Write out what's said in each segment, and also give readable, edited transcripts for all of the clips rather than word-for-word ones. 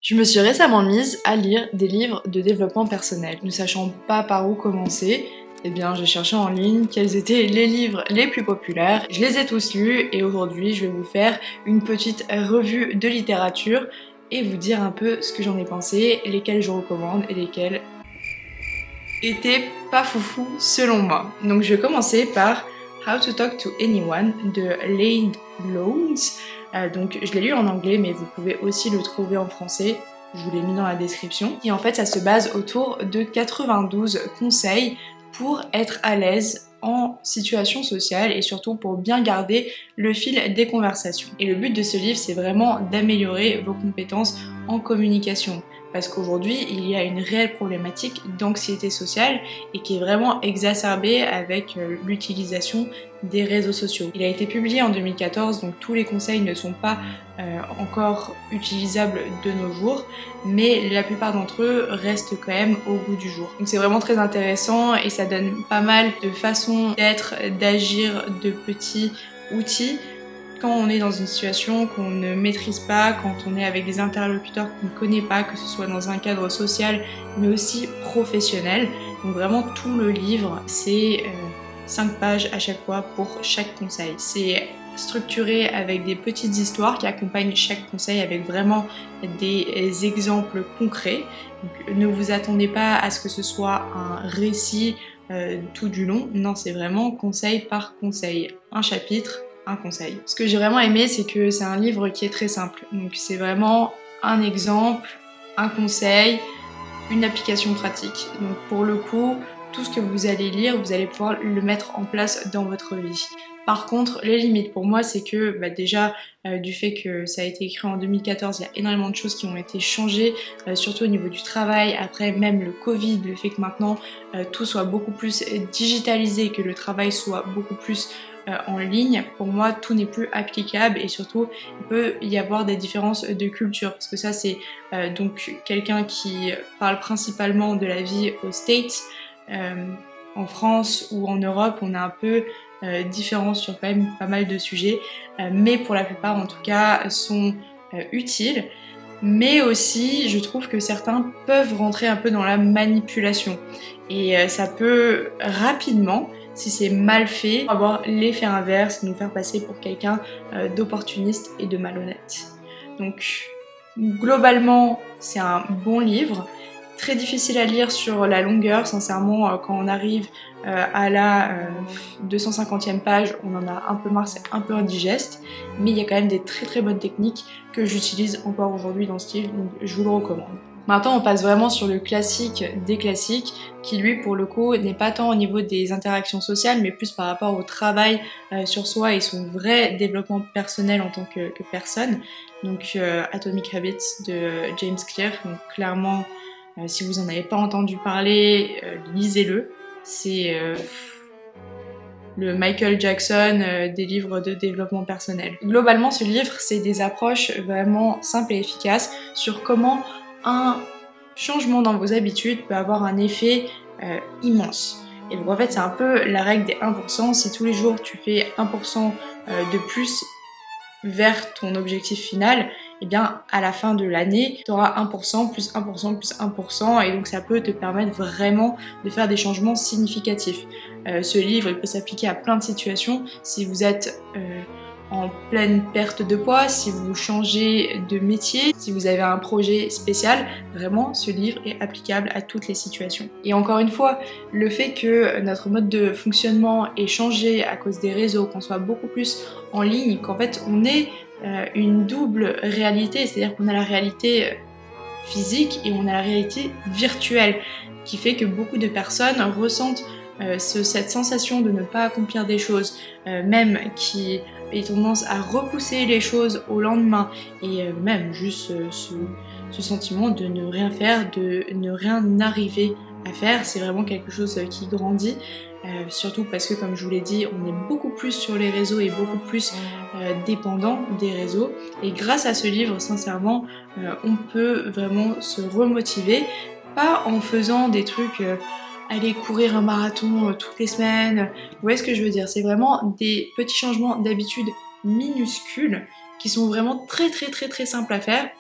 Je me suis récemment mise à lire des livres de développement personnel. Ne sachant pas par où commencer, eh bien j'ai cherché en ligne quels étaient les livres les plus populaires. Je les ai tous lus et aujourd'hui je vais vous faire une petite revue de littérature et vous dire un peu ce que j'en ai pensé, lesquels je recommande et lesquels étaient pas foufou selon moi. Donc je vais commencer par How to Talk to Anyone de Lane Lowndes. Donc je l'ai lu en anglais mais vous pouvez aussi le trouver en français, je vous l'ai mis dans la description. Et en fait ça se base autour de 92 conseils pour être à l'aise en situation sociale et surtout pour bien garder le fil des conversations. Et le but de ce livre c'est vraiment d'améliorer vos compétences en communication. Parce qu'aujourd'hui, il y a une réelle problématique d'anxiété sociale et qui est vraiment exacerbée avec l'utilisation des réseaux sociaux. Il a été publié en 2014, donc tous les conseils ne sont pas encore utilisables de nos jours, mais la plupart d'entre eux restent quand même au goût du jour. Donc c'est vraiment très intéressant et ça donne pas mal de façons d'être, d'agir, de petits outils quand on est dans une situation qu'on ne maîtrise pas, quand on est avec des interlocuteurs qu'on ne connaît pas, que ce soit dans un cadre social mais aussi professionnel. Donc vraiment tout le livre, c'est 5 pages à chaque fois pour chaque conseil. C'est structuré avec des petites histoires qui accompagnent chaque conseil avec vraiment des exemples concrets. Donc, ne vous attendez pas à ce que ce soit un récit tout du long, non c'est vraiment conseil par conseil, un chapitre, un conseil. Ce que j'ai vraiment aimé, c'est que c'est un livre qui est très simple. Donc c'est vraiment un exemple, un conseil, une application pratique. Donc pour le coup, tout ce que vous allez lire, vous allez pouvoir le mettre en place dans votre vie. Par contre, les limites pour moi, c'est que déjà, du fait que ça a été écrit en 2014, il y a énormément de choses qui ont été changées, surtout au niveau du travail. Après, même le Covid, le fait que maintenant tout soit beaucoup plus digitalisé, que le travail soit beaucoup plus en ligne, pour moi tout n'est plus applicable et surtout il peut y avoir des différences de culture parce que ça c'est donc quelqu'un qui parle principalement de la vie aux States. En France ou en Europe on est un peu différents sur quand même pas mal de sujets, mais pour la plupart en tout cas sont utiles. Mais aussi je trouve que certains peuvent rentrer un peu dans la manipulation et ça peut rapidement, si c'est mal fait, avoir l'effet inverse, nous faire passer pour quelqu'un d'opportuniste et de malhonnête. Donc globalement c'est un bon livre, très difficile à lire sur la longueur, sincèrement quand on arrive à la 250e page on en a un peu marre, c'est un peu indigeste, mais il y a quand même des très très bonnes techniques que j'utilise encore aujourd'hui dans ce livre, donc je vous le recommande. Maintenant on passe vraiment sur le classique des classiques qui lui pour le coup n'est pas tant au niveau des interactions sociales mais plus par rapport au travail sur soi et son vrai développement personnel en tant que personne. Donc Atomic Habits de James Clear, donc clairement si vous en avez pas entendu parler, lisez-le. C'est le Michael Jackson des livres de développement personnel. Globalement ce livre c'est des approches vraiment simples et efficaces sur comment un changement dans vos habitudes peut avoir un effet immense. Et donc en fait c'est un peu la règle des 1%, si tous les jours tu fais 1% de plus vers ton objectif final, et bien à la fin de l'année, tu auras 1%, plus 1%, plus 1%, et donc ça peut te permettre vraiment de faire des changements significatifs. Ce livre, il peut s'appliquer à plein de situations. Si vous êtes en pleine perte de poids, si vous changez de métier, si vous avez un projet spécial, vraiment ce livre est applicable à toutes les situations. Et encore une fois, le fait que notre mode de fonctionnement ait changé à cause des réseaux, qu'on soit beaucoup plus en ligne, qu'en fait on ait une double réalité, c'est-à-dire qu'on a la réalité physique et on a la réalité virtuelle, qui fait que beaucoup de personnes ressentent cette sensation de ne pas accomplir des choses, même qui ait tendance à repousser les choses au lendemain, et même juste ce sentiment de ne rien faire, de ne rien arriver à faire, c'est vraiment quelque chose qui grandit. Surtout parce que comme je vous l'ai dit, on est beaucoup plus sur les réseaux et beaucoup plus dépendant des réseaux, et grâce à ce livre sincèrement on peut vraiment se remotiver, pas en faisant des trucs aller courir un marathon toutes les semaines, vous voyez ce que je veux dire, c'est vraiment des petits changements d'habitude minuscules qui sont vraiment très très très très simples à faire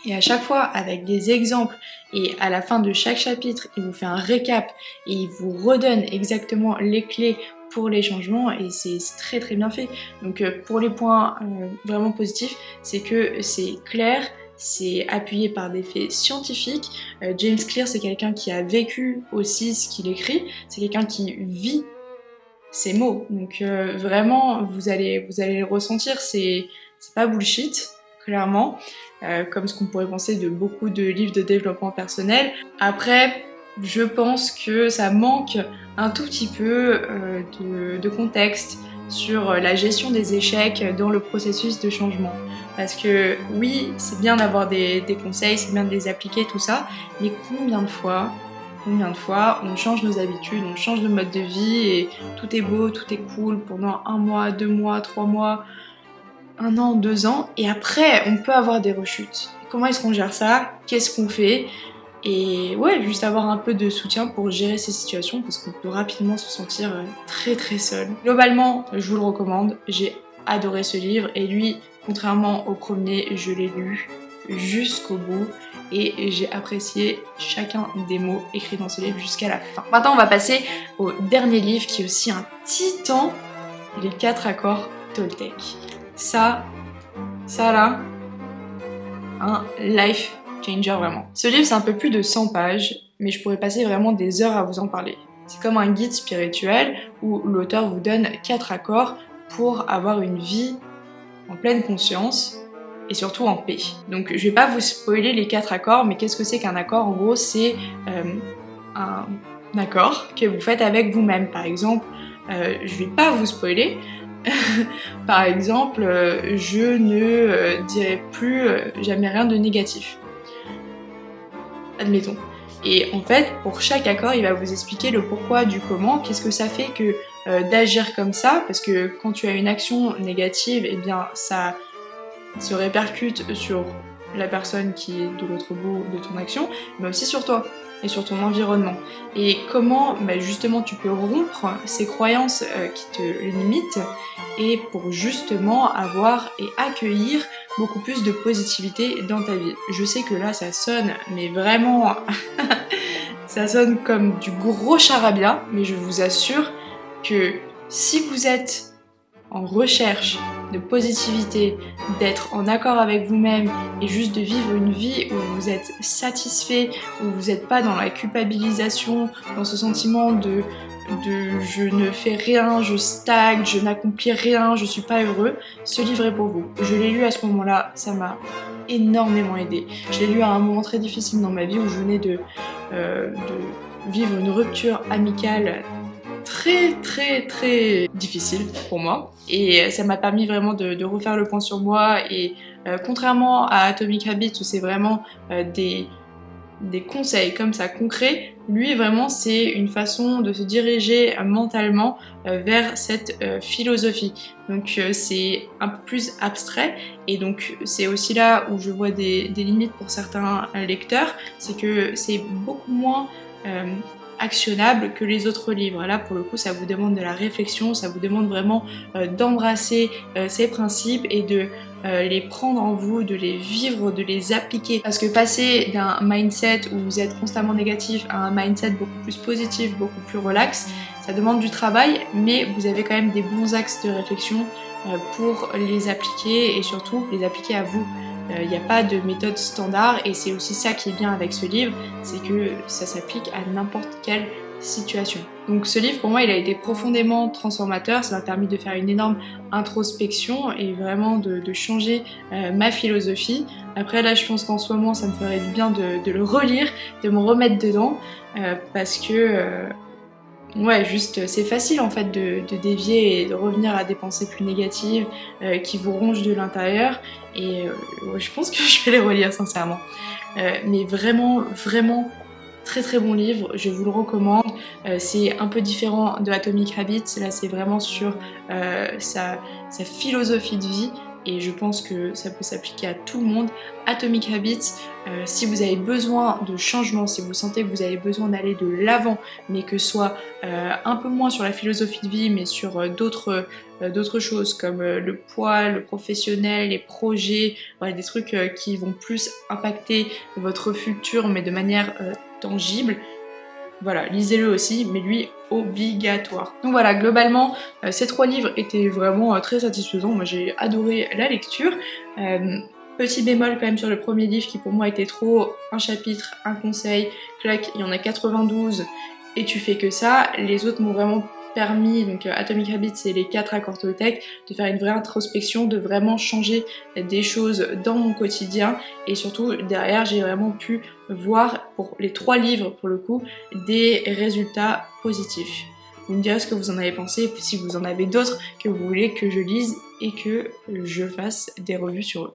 Et à chaque fois avec des exemples, et à la fin de chaque chapitre, il vous fait un récap et il vous redonne exactement les clés pour les changements, et c'est très très bien fait. Donc pour les points vraiment positifs, c'est que c'est clair, c'est appuyé par des faits scientifiques. James Clear, c'est quelqu'un qui a vécu aussi ce qu'il écrit, c'est quelqu'un qui vit ces mots. Donc vraiment, vous allez le ressentir, c'est pas bullshit, clairement, comme ce qu'on pourrait penser de beaucoup de livres de développement personnel. Après, je pense que ça manque un tout petit peu de contexte sur la gestion des échecs dans le processus de changement. Parce que oui, c'est bien d'avoir des conseils, c'est bien de les appliquer, tout ça, mais combien de fois on change nos habitudes, on change de mode de vie et tout est beau, tout est cool pendant 1 mois, 2 mois, 3 mois, 1 an, 2 ans, et après on peut avoir des rechutes. Comment est-ce qu'on gère ça? Qu'est-ce qu'on fait? Et ouais, juste avoir un peu de soutien pour gérer ces situations, parce qu'on peut rapidement se sentir très très seul. Globalement, je vous le recommande, j'ai adoré ce livre, et lui, contrairement au premier, je l'ai lu jusqu'au bout et j'ai apprécié chacun des mots écrits dans ce livre jusqu'à la fin. Maintenant, on va passer au dernier livre qui est aussi un titan, les 4 accords Toltec. Ça là, un life changer vraiment. Ce livre, c'est un peu plus de 100 pages, mais je pourrais passer vraiment des heures à vous en parler. C'est comme un guide spirituel où l'auteur vous donne 4 accords pour avoir une vie en pleine conscience et surtout en paix. Donc je vais pas vous spoiler les 4 accords, mais qu'est-ce que c'est qu'un accord? En gros, c'est un accord que vous faites avec vous-même. Par exemple, je vais pas vous spoiler, par exemple, je ne dirai plus jamais rien de négatif. Admettons. Et en fait, pour chaque accord, il va vous expliquer le pourquoi du comment, qu'est-ce que ça fait que d'agir comme ça, parce que quand tu as une action négative, eh bien ça se répercute sur la personne qui est de l'autre bout de ton action, mais aussi sur toi et sur ton environnement. Et comment justement tu peux rompre ces croyances qui te limitent, et pour justement avoir et accueillir beaucoup plus de positivité dans ta vie. Je sais que là ça sonne, mais vraiment ça sonne comme du gros charabia, mais je vous assure que si vous êtes en recherche de positivité, d'être en accord avec vous-même et juste de vivre une vie où vous êtes satisfait, où vous n'êtes pas dans la culpabilisation, dans ce sentiment de je ne fais rien, je stagne, je n'accomplis rien, je suis pas heureux, ce livre est pour vous. Je l'ai lu à ce moment-là, ça m'a énormément aidé. Je l'ai lu à un moment très difficile dans ma vie où je venais de vivre une rupture amicale très difficile pour moi, et ça m'a permis vraiment de refaire le point sur moi. Et contrairement à Atomic Habits où c'est vraiment des conseils comme ça concrets, lui vraiment c'est une façon de se diriger mentalement vers cette philosophie. Donc c'est un peu plus abstrait, et donc c'est aussi là où je vois des limites pour certains lecteurs, c'est que c'est beaucoup moins actionnable que les autres livres. Là pour le coup ça vous demande de la réflexion, ça vous demande vraiment d'embrasser ces principes et de les prendre en vous, de les vivre, de les appliquer. Parce que passer d'un mindset où vous êtes constamment négatif à un mindset beaucoup plus positif, beaucoup plus relax, ça demande du travail, mais vous avez quand même des bons axes de réflexion pour les appliquer, et surtout les appliquer à vous. Il n'y a pas de méthode standard, et c'est aussi ça qui est bien avec ce livre, c'est que ça s'applique à n'importe quelle situation. Donc ce livre pour moi il a été profondément transformateur, ça m'a permis de faire une énorme introspection et vraiment de changer ma philosophie. Après là je pense qu'en ce moment ça me ferait du bien de le relire, de me remettre dedans, parce que ouais, juste c'est facile en fait de dévier et de revenir à des pensées plus négatives qui vous rongent de l'intérieur, et ouais, je pense que je vais les relire sincèrement. Mais vraiment très bon livre, je vous le recommande. C'est un peu différent de Atomic Habits, là c'est vraiment sur sa philosophie de vie. et je pense que ça peut s'appliquer à tout le monde. Atomic Habits, si vous avez besoin de changement, si vous sentez que vous avez besoin d'aller de l'avant, mais que ce soit un peu moins sur la philosophie de vie, mais sur d'autres choses comme le poids, le professionnel, les projets, voilà, des trucs qui vont plus impacter votre futur, mais de manière tangible. Voilà, lisez-le aussi, mais lui, obligatoire. Donc voilà, globalement, ces 3 livres étaient vraiment très satisfaisants. Moi, j'ai adoré la lecture. Petit bémol quand même sur le premier livre qui pour moi était trop un chapitre, un conseil, clac, il y en a 92 et tu fais que ça. Les autres m'ont vraiment permis, donc Atomic Habits et les 4 accords Toltec, de faire une vraie introspection, de vraiment changer des choses dans mon quotidien et surtout derrière j'ai vraiment pu voir pour les 3 livres pour le coup des résultats positifs. Vous me direz ce que vous en avez pensé, si vous en avez d'autres que vous voulez que je lise et que je fasse des revues sur eux.